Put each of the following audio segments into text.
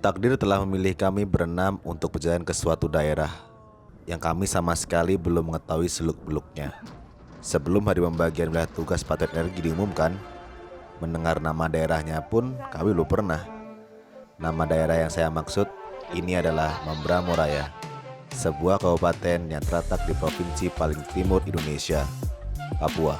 Takdir telah memilih kami berenam untuk perjalanan ke suatu daerah yang kami sama sekali belum mengetahui seluk-beluknya. Sebelum hari pembagian wilayah tugas Patriot Energi diumumkan, mendengar nama daerahnya pun kami belum pernah. Nama daerah yang saya maksud ini adalah Membramo Raya, sebuah kabupaten yang terletak di provinsi paling timur Indonesia, Papua.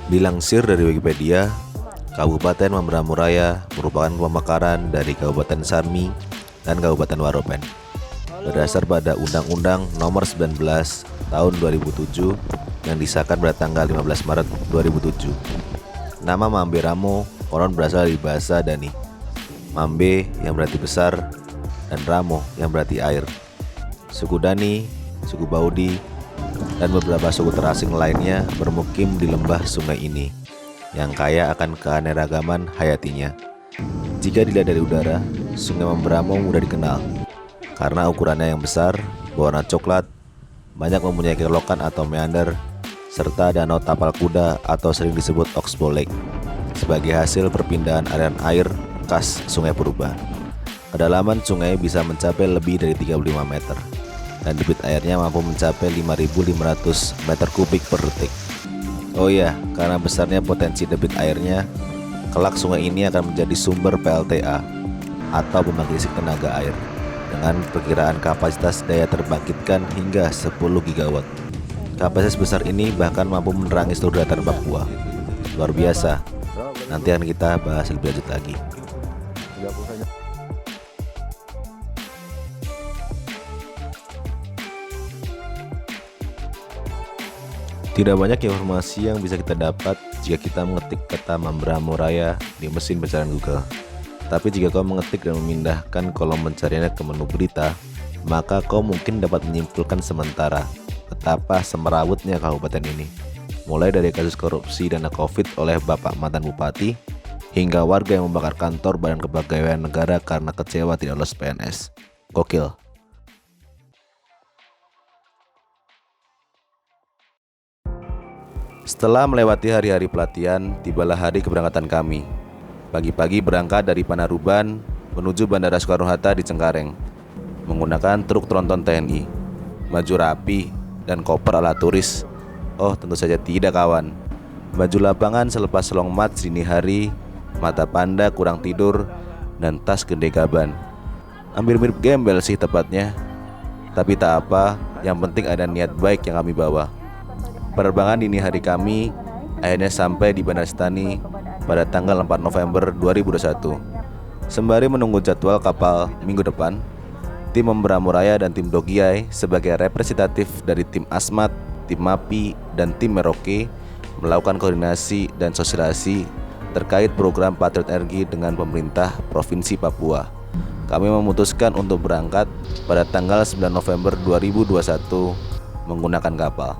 Dilansir dari Wikipedia, Kabupaten Membramo Raya merupakan pemekaran dari Kabupaten Sarmi dan Kabupaten Waropen. Berdasar pada Undang-Undang Nomor 19 Tahun 2007 yang disahkan pada tanggal 15 Maret 2007. Nama Mambe Ramo konon berasal dari bahasa Dani. Mambe yang berarti besar dan Ramo yang berarti air. Suku Dani, suku Baudi, dan beberapa suku terasing lainnya bermukim di lembah sungai ini yang kaya akan keanekaragaman hayatinya. Jika dilihat dari udara, Sungai Membramo mudah dikenal karena ukurannya yang besar, berwarna coklat, banyak mempunyai kelokan atau meander, serta danau tapal kuda atau sering disebut Oxbow Lake sebagai hasil perpindahan aliran air khas Sungai Purba. Kedalaman sungai bisa mencapai lebih dari 35 meter dan debit airnya mampu mencapai 5.500 meter kubik per detik. Oh iya, karena besarnya potensi debit airnya, kelak sungai ini akan menjadi sumber PLTA atau pembangkit listrik tenaga air dengan perkiraan kapasitas daya terbangkitkan hingga 10 gigawatt. Kapasitas besar ini bahkan mampu menerangi seluruh dataran Papua. Luar biasa. Nanti akan kita bahas lebih lanjut lagi. Tidak banyak informasi yang bisa kita dapat jika kita mengetik kata Membramo Raya di mesin pencarian Google. Tapi jika kau mengetik dan memindahkan kolom pencariannya ke menu berita, maka kau mungkin dapat menyimpulkan sementara betapa semerawutnya kabupaten ini. Mulai dari kasus korupsi dana Covid oleh Bapak mantan Bupati, hingga warga yang membakar kantor Badan Kepegawaian Negara karena kecewa tidak lolos PNS. Gokil. Setelah melewati hari-hari pelatihan, tibalah hari keberangkatan kami. Pagi-pagi berangkat dari Panaruban menuju Bandara Soekarno-Hatta di Cengkareng menggunakan truk tronton TNI. Baju rapi dan koper ala turis. Oh, tentu saja tidak, kawan. Baju lapangan selepas long march dini hari, mata panda kurang tidur, dan tas gede gaban. Hampir mirip gembel sih tepatnya. Tapi tak apa, yang penting ada niat baik yang kami bawa. Penerbangan dini hari kami akhirnya sampai di Bandara Sentani pada tanggal 4 November 2021. Sembari menunggu jadwal kapal minggu depan, tim Membramo Raya dan tim Dogiai sebagai representatif dari tim Asmat, tim MAPI, dan tim Merauke melakukan koordinasi dan sosialisasi terkait program Patriot Energi dengan pemerintah Provinsi Papua. Kami memutuskan untuk berangkat pada tanggal 9 November 2021 menggunakan kapal.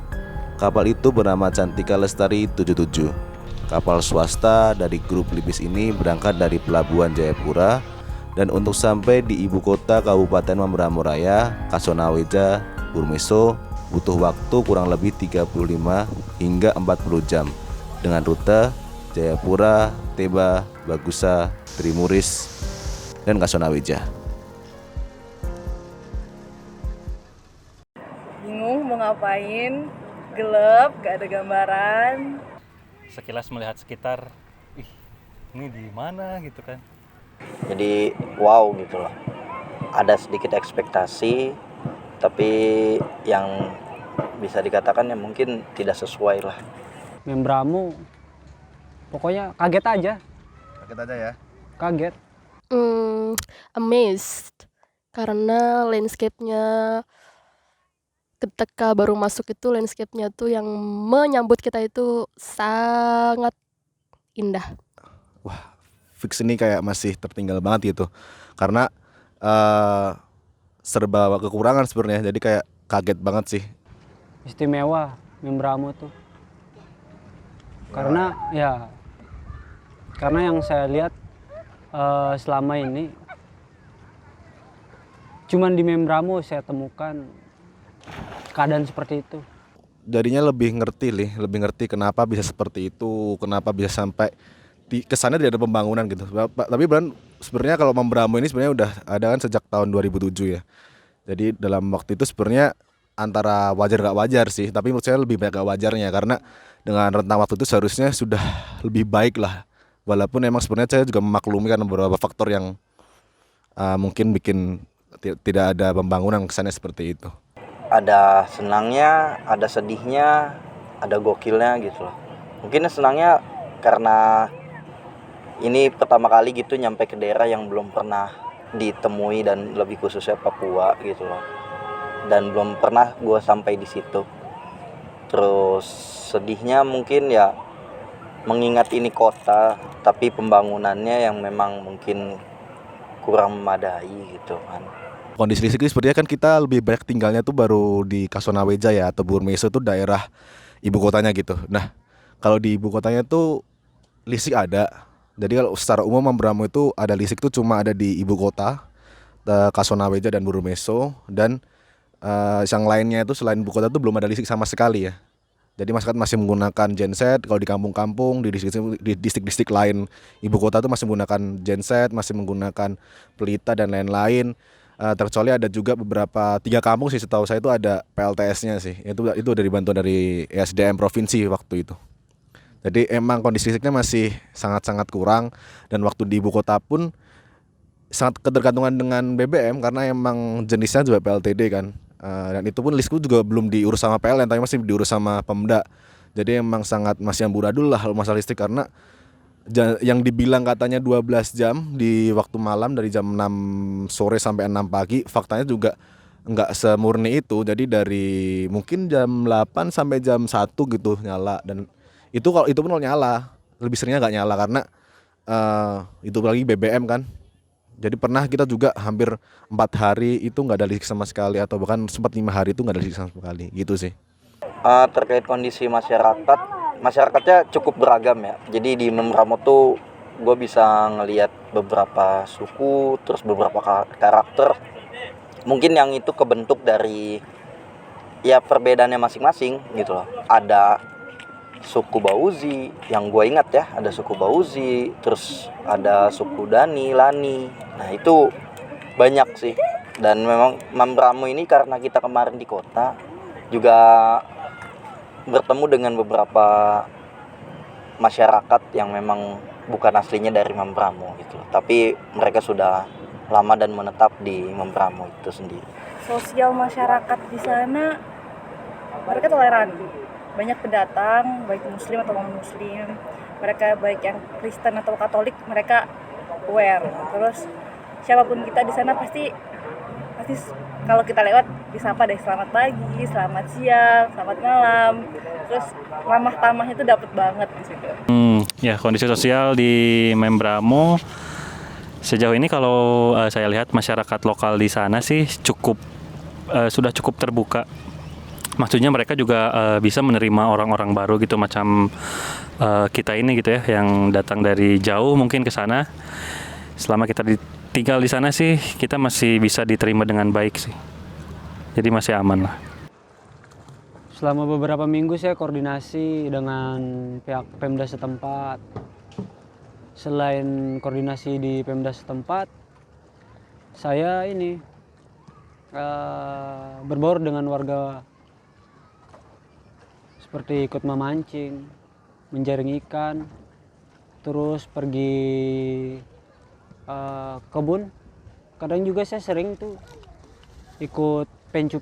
Kapal itu bernama Cantika Lestari 77. Kapal swasta dari grup Libis ini berangkat dari Pelabuhan Jayapura dan untuk sampai di ibu kota Kabupaten Membramo Raya, Kasonaweja, Burmeso butuh waktu kurang lebih 35 hingga 40 jam dengan rute Jayapura, Teba, Bagusa, Trimuris, dan Kasonaweja. Bingung mau ngapain, gelap, gak ada gambaran. Sekilas melihat sekitar, ini di mana gitu kan. Jadi wow gitu loh. Ada sedikit ekspektasi, tapi yang bisa dikatakan ya mungkin tidak sesuai lah. Membramo, pokoknya kaget aja. Kaget aja ya. Kaget. Amazed karena landscape-nya ketika baru masuk itu landscape-nya tuh yang menyambut kita itu sangat indah. Wah, fix ini kayak masih tertinggal banget gitu. Karena serba kekurangan sebenarnya. Jadi kayak kaget banget sih. Istimewa Membramo tuh. Karena yang saya lihat selama ini cuman di Membramo saya temukan keadaan seperti itu. jadinya lebih ngerti kenapa bisa seperti itu, kenapa bisa sampai kesannya tidak ada pembangunan gitu. Tapi sebenarnya kalau Membramo ini sebenarnya udah ada kan sejak tahun 2007 ya. Jadi dalam waktu itu sebenarnya antara wajar gak wajar sih, tapi menurut saya lebih banyak gak wajarnya karena dengan rentang waktu itu seharusnya sudah lebih baik lah. Walaupun emang sebenarnya saya juga memaklumi kan beberapa faktor yang mungkin bikin tidak ada pembangunan, kesannya seperti itu. Ada senangnya, ada sedihnya, ada gokilnya gitu loh. Mungkin senangnya karena ini pertama kali gitu nyampe ke daerah yang belum pernah ditemui dan lebih khususnya Papua gitu loh. Dan belum pernah gue sampai di situ. Terus sedihnya mungkin ya mengingat ini kota, tapi pembangunannya yang memang mungkin kurang memadai gitu kan. Kondisi listrik ini sepertinya kan kita lebih banyak tinggalnya tuh baru di Kasonaweja ya atau Burmeso tuh daerah ibu kotanya gitu. Nah, kalau di ibu kotanya tuh listrik ada. Jadi kalau secara umum Membramo itu ada listrik tuh cuma ada di ibu kota, Kasonaweja dan Burmeso, dan yang lainnya itu selain ibu kota tuh belum ada listrik sama sekali ya. Jadi masyarakat masih menggunakan genset. Kalau di kampung-kampung, di distrik-distrik lain ibu kota tuh masih menggunakan genset, masih menggunakan pelita dan lain-lain. Terkecuali ada juga beberapa 3 kampung sih setahu saya itu ada PLTS-nya sih. Itu dari bantuan dari SDM provinsi waktu itu. Jadi emang kondisi listriknya masih sangat-sangat kurang, dan waktu di ibu kota pun sangat ketergantungan dengan BBM karena emang jenisnya juga PLTD kan. Dan itu pun listrikku juga belum diurus sama PLN, tapi masih diurus sama Pemda. Jadi emang sangat masih amburadul lah masalah listrik, karena yang dibilang katanya 12 jam di waktu malam dari jam 6 sore sampai 6 pagi, faktanya juga enggak semurni itu. Jadi dari mungkin jam 8 sampai jam 1 gitu nyala, dan itu kalau itu pun kalau nyala, lebih seringnya enggak nyala karena itu lagi BBM kan. Jadi pernah kita juga hampir 4 hari itu enggak ada listrik sama sekali, atau bahkan sempat 5 hari itu enggak ada listrik sama sekali gitu sih. Terkait kondisi masyarakatnya cukup beragam ya. Jadi di Membramo tuh gue bisa ngelihat beberapa suku, terus beberapa karakter. Mungkin yang itu kebentuk dari ya perbedaannya masing-masing gitu loh. Ada suku Bauzi yang gue ingat ya, ada suku Bauzi, terus ada suku Dani, Lani. Nah itu banyak sih. Dan memang Membramo ini karena kita kemarin di kota juga bertemu dengan beberapa masyarakat yang memang bukan aslinya dari Membramo gitu loh. Tapi mereka sudah lama dan menetap di Membramo itu sendiri. Sosial masyarakat di sana mereka toleran. Banyak pendatang, baik muslim atau non-muslim. Mereka baik yang Kristen atau Katolik, mereka aware. Terus siapapun kita di sana pasti kalau kita lewat disapa deh, selamat pagi, selamat siang, selamat malam. Terus ramah tamahnya itu dapet banget di situ. Ya, kondisi sosial di Membramo sejauh ini kalau saya lihat masyarakat lokal di sana sih sudah cukup terbuka. Maksudnya mereka juga bisa menerima orang-orang baru gitu, macam kita ini gitu ya, yang datang dari jauh mungkin ke sana. Selama kita tinggal di sana sih kita masih bisa diterima dengan baik sih. Jadi masih aman lah. Selama beberapa minggu saya koordinasi dengan pihak Pemda setempat. Selain koordinasi di Pemda setempat, saya ini berbaur dengan warga, seperti ikut memancing, menjaring ikan, terus pergi kebun. Kadang juga saya sering tuh ikut pencu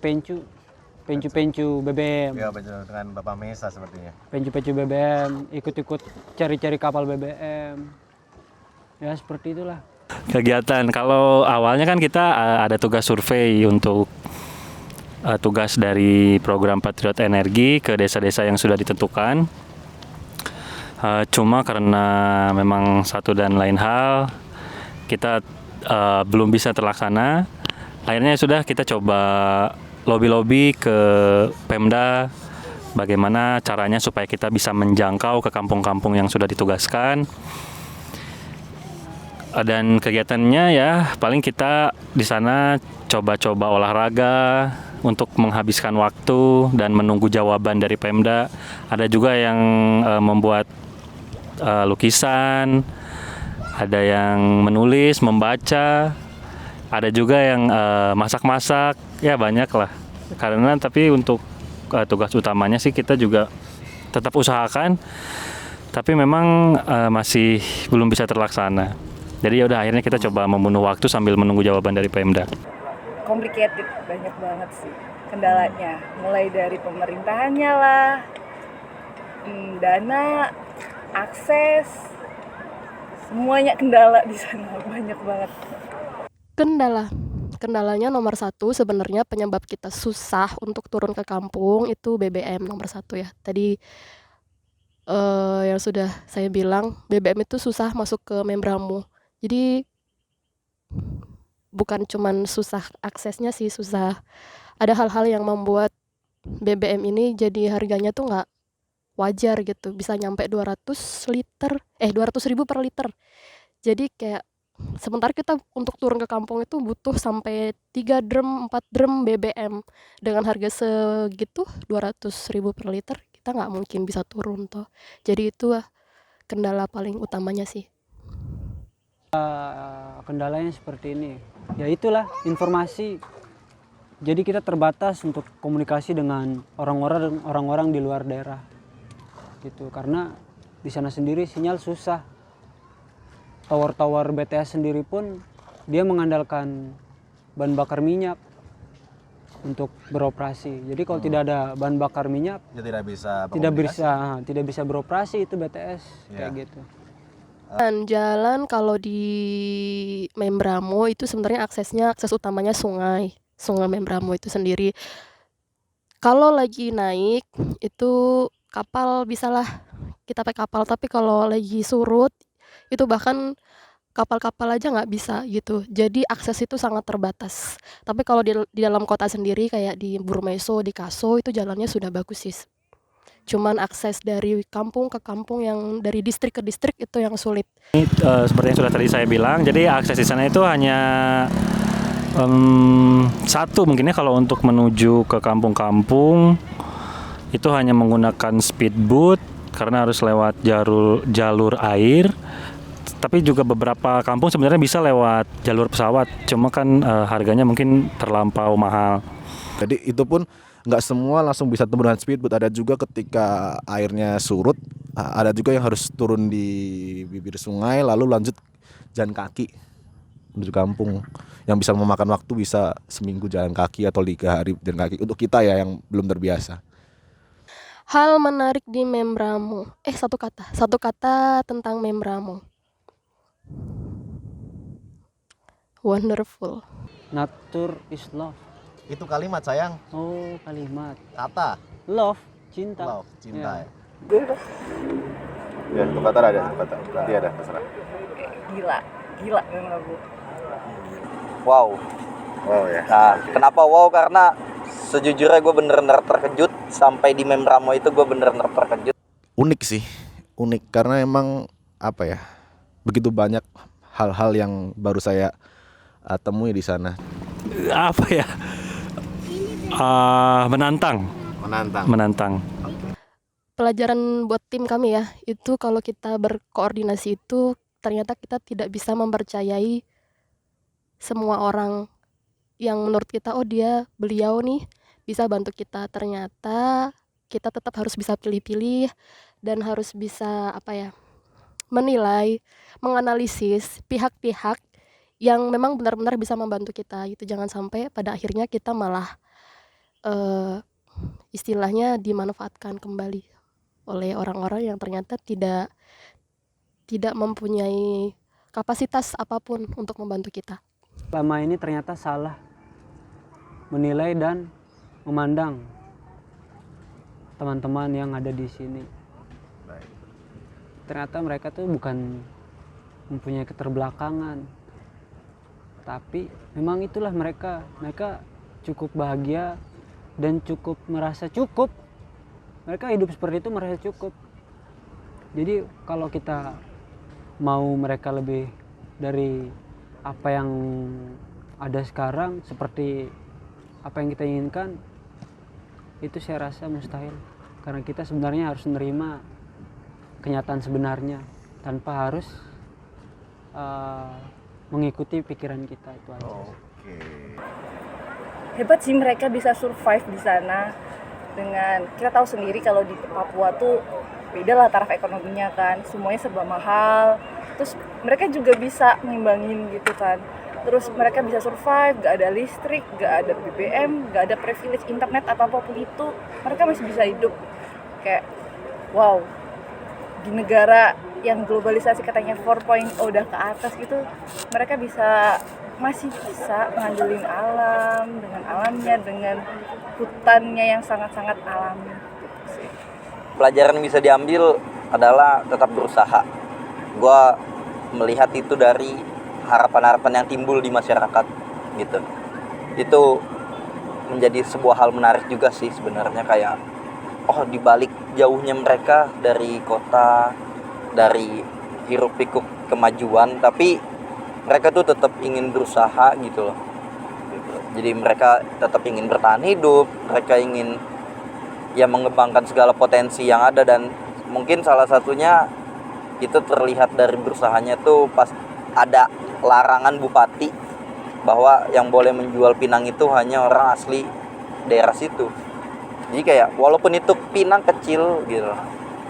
BBM. Ya, dengan Bapak Mesa sepertinya. Pencu BBM, ikut-ikut cari-cari kapal BBM. Ya seperti itulah. Kegiatan kalau awalnya kan kita ada tugas survei untuk tugas dari program Patriot Energi ke desa-desa yang sudah ditentukan. Cuma karena memang satu dan lain hal kita belum bisa terlaksana. Akhirnya sudah kita coba lobby ke Pemda bagaimana caranya supaya kita bisa menjangkau ke kampung-kampung yang sudah ditugaskan. Dan kegiatannya ya paling kita di sana coba-coba olahraga, untuk menghabiskan waktu dan menunggu jawaban dari Pemda. Ada juga yang membuat lukisan, ada yang menulis, membaca, ada juga yang masak-masak, ya banyak lah. Karena tapi untuk tugas utamanya sih kita juga tetap usahakan, tapi memang masih belum bisa terlaksana. Jadi ya udah akhirnya kita coba membunuh waktu sambil menunggu jawaban dari Pemda. Complicated, banyak banget sih kendalanya. Mulai dari pemerintahannya lah, dana, akses, semuanya kendala di sana, banyak banget. Kendalanya nomor satu sebenarnya penyebab kita susah untuk turun ke kampung itu BBM nomor satu ya. Tadi yang sudah saya bilang, BBM itu susah masuk ke Membramo. Jadi bukan cuman susah aksesnya sih, susah. Ada hal-hal yang membuat BBM ini jadi harganya tuh nggak wajar gitu. Bisa nyampe 200.000 per liter. Jadi kayak sementara kita untuk turun ke kampung itu butuh sampai 3 drum, 4 drum BBM. Dengan harga segitu 200.000 per liter, kita nggak mungkin bisa turun toh. Jadi itu kendala paling utamanya sih. Kendalanya seperti ini, ya itulah informasi. Jadi kita terbatas untuk komunikasi dengan orang-orang di luar daerah gitu, karena di sana sendiri sinyal susah. Tower BTS sendiri pun dia mengandalkan bahan bakar minyak untuk beroperasi. Jadi kalau tidak ada bahan bakar minyak, Ya tidak bisa tidak bisa beroperasi itu BTS kayak gitu. Dan jalan kalau di Membramo itu sebenarnya akses utamanya sungai Membramo itu sendiri. Kalau lagi naik itu kapal bisalah kita pakai kapal, tapi kalau lagi surut itu bahkan kapal-kapal aja nggak bisa gitu. Jadi akses itu sangat terbatas. Tapi kalau di dalam kota sendiri kayak di Burmeso, di Kaso itu jalannya sudah bagus sih. Cuman akses dari kampung ke kampung yang dari distrik ke distrik itu yang sulit. Seperti yang sudah tadi saya bilang, jadi akses di sana itu hanya satu mungkinnya kalau untuk menuju ke kampung-kampung itu hanya menggunakan speedboat karena harus lewat jalur air. Tapi juga beberapa kampung sebenarnya bisa lewat jalur pesawat, cuma kan harganya mungkin terlampau mahal. Jadi itu pun nggak semua langsung bisa temu dengan speedboat. Ada juga ketika airnya surut, ada juga yang harus turun di bibir sungai lalu lanjut jalan kaki menuju kampung, yang bisa memakan waktu bisa seminggu jalan kaki atau 3 hari jalan kaki untuk kita ya yang belum terbiasa. Hal menarik di Membramo. Satu kata tentang Membramo. Wonderful. Nature is love. Itu kalimat sayang, Oh, kalimat. kata Love, cinta. love, cinta Ya. ya. Untuk kata ada, nanti ada terserah. Gila memang aku. Wow. Oh ya. Nah, kenapa wow? Karena sejujurnya gue bener-bener terkejut. Sampai di Membramo itu gue bener-bener terkejut. Unik sih, unik karena emang apa ya, begitu banyak hal-hal yang baru saya temui di sana. Apa ya? Menantang. Pelajaran buat tim kami ya, itu kalau kita berkoordinasi itu ternyata kita tidak bisa mempercayai semua orang yang menurut kita beliau nih bisa bantu kita. Ternyata kita tetap harus bisa pilih-pilih dan harus bisa menilai, menganalisis pihak-pihak yang memang benar-benar bisa membantu kita gitu. Jangan sampai pada akhirnya kita malah istilahnya dimanfaatkan kembali oleh orang-orang yang ternyata tidak mempunyai kapasitas apapun untuk membantu kita. Selama ini ternyata salah menilai dan memandang teman-teman yang ada di sini. Ternyata mereka tuh bukan mempunyai keterbelakangan, tapi memang itulah mereka cukup bahagia dan cukup merasa cukup. Mereka hidup seperti itu merasa cukup. Jadi kalau kita mau mereka lebih dari apa yang ada sekarang, seperti apa yang kita inginkan itu saya rasa mustahil, karena kita sebenarnya harus menerima kenyataan sebenarnya tanpa harus mengikuti pikiran kita, itu aja. Hebat sih mereka bisa survive di sana. Dengan kita tahu sendiri kalau di Papua tuh beda lah taraf ekonominya kan, semuanya serba mahal. Terus mereka juga bisa ngimbangin gitu kan. Terus mereka bisa survive, gak ada listrik, gak ada BBM, gak ada privilege internet atau apapun itu, mereka masih bisa hidup. Kayak wow, di negara yang globalisasi katanya 4.0 udah ke atas gitu, mereka masih bisa ngandelin alam, dengan alamnya, dengan hutannya yang sangat-sangat alami. Pelajaran yang bisa diambil adalah tetap berusaha. Gua melihat itu dari harapan-harapan yang timbul di masyarakat gitu. Itu menjadi sebuah hal menarik juga sih sebenarnya, kayak oh di balik jauhnya mereka dari kota, dari hiruk pikuk kemajuan, tapi mereka tuh tetap ingin berusaha gitu loh. Jadi mereka tetap ingin bertahan hidup, mereka ingin ya mengembangkan segala potensi yang ada, dan mungkin salah satunya itu terlihat dari berusahanya tuh pas ada larangan bupati bahwa yang boleh menjual pinang itu hanya orang asli daerah situ. Jadi kayak walaupun itu pinang kecil gitu,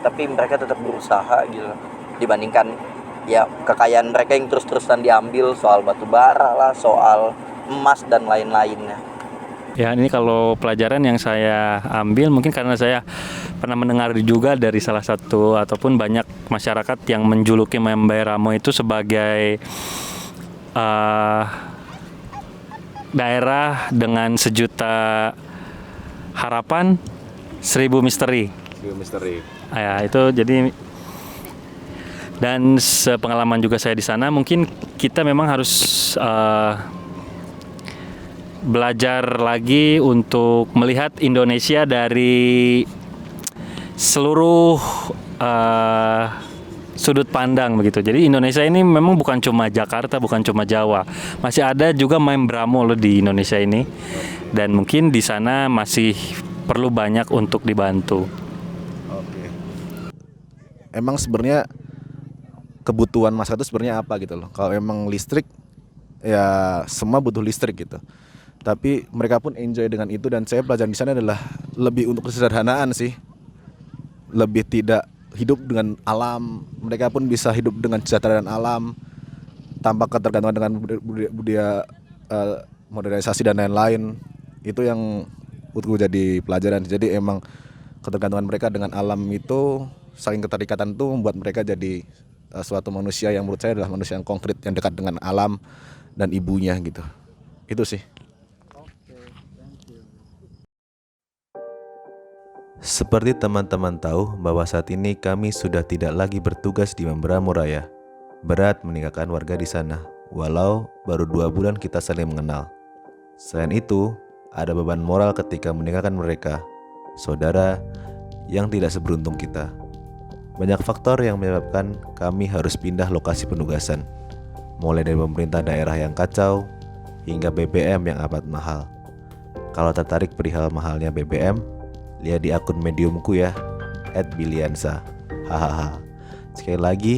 tapi mereka tetap berusaha gitu, dibandingkan ya kekayaan mereka yang terus-terusan diambil, soal batu bara lah, soal emas dan lain-lainnya. Ya, ini kalau pelajaran yang saya ambil mungkin karena saya pernah mendengar juga dari salah satu ataupun banyak masyarakat yang menjuluki Memberamo itu sebagai daerah dengan sejuta harapan, 1000 misteri. Ya, itu jadi, dan sepengalaman juga saya di sana, mungkin kita memang harus belajar lagi untuk melihat Indonesia dari seluruh sudut pandang begitu. Jadi Indonesia ini memang bukan cuma Jakarta, bukan cuma Jawa. Masih ada juga Membramo loh di Indonesia ini. Dan mungkin di sana masih perlu banyak untuk dibantu. Oke. Emang sebenarnya kebutuhan masyarakat itu sebenarnya apa gitu loh. Kalau emang listrik, ya semua butuh listrik gitu. Tapi mereka pun enjoy dengan itu, dan saya pelajaran di sana adalah lebih untuk kesederhanaan sih. Lebih tidak hidup dengan alam, mereka pun bisa hidup dengan sejahtera dan alam tanpa ketergantungan dengan budaya modernisasi dan lain-lain. Itu yang menurutku jadi pelajaran. Jadi emang ketergantungan mereka dengan alam itu, saling keterikatan itu membuat mereka jadi suatu manusia yang menurut saya adalah manusia yang konkret, yang dekat dengan alam dan ibunya gitu. Itu sih. Seperti teman-teman tahu bahwa saat ini kami sudah tidak lagi bertugas di Membramo Raya. Berat meninggalkan warga di sana, walau baru 2 bulan kita saling mengenal. Selain itu, ada beban moral ketika meninggalkan mereka, saudara yang tidak seberuntung kita. Banyak faktor yang menyebabkan kami harus pindah lokasi penugasan, mulai dari pemerintah daerah yang kacau, hingga BBM yang amat mahal. Kalau tertarik perihal mahalnya BBM, lihat di akun mediumku ya, @biliansa. Hahaha. Sekali lagi,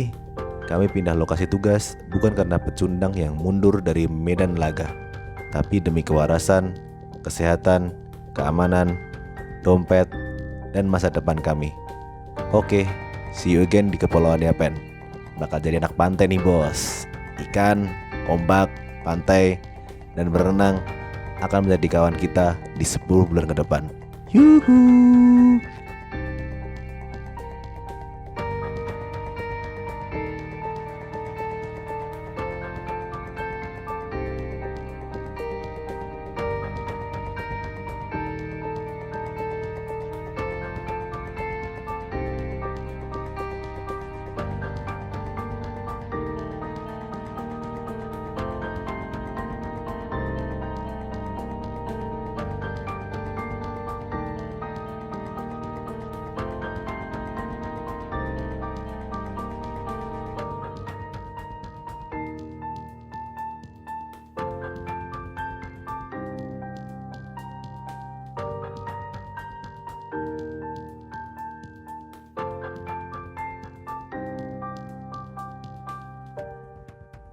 kami pindah lokasi tugas bukan karena pecundang yang mundur dari medan laga, tapi demi kewarasan, kesehatan, keamanan, dompet, dan masa depan kami. Oke, see you again di Kepulauan Yapen. Bakal jadi anak pantai nih bos. Ikan, ombak, pantai, dan berenang akan menjadi kawan kita di 10 bulan ke depan. Yuhuu.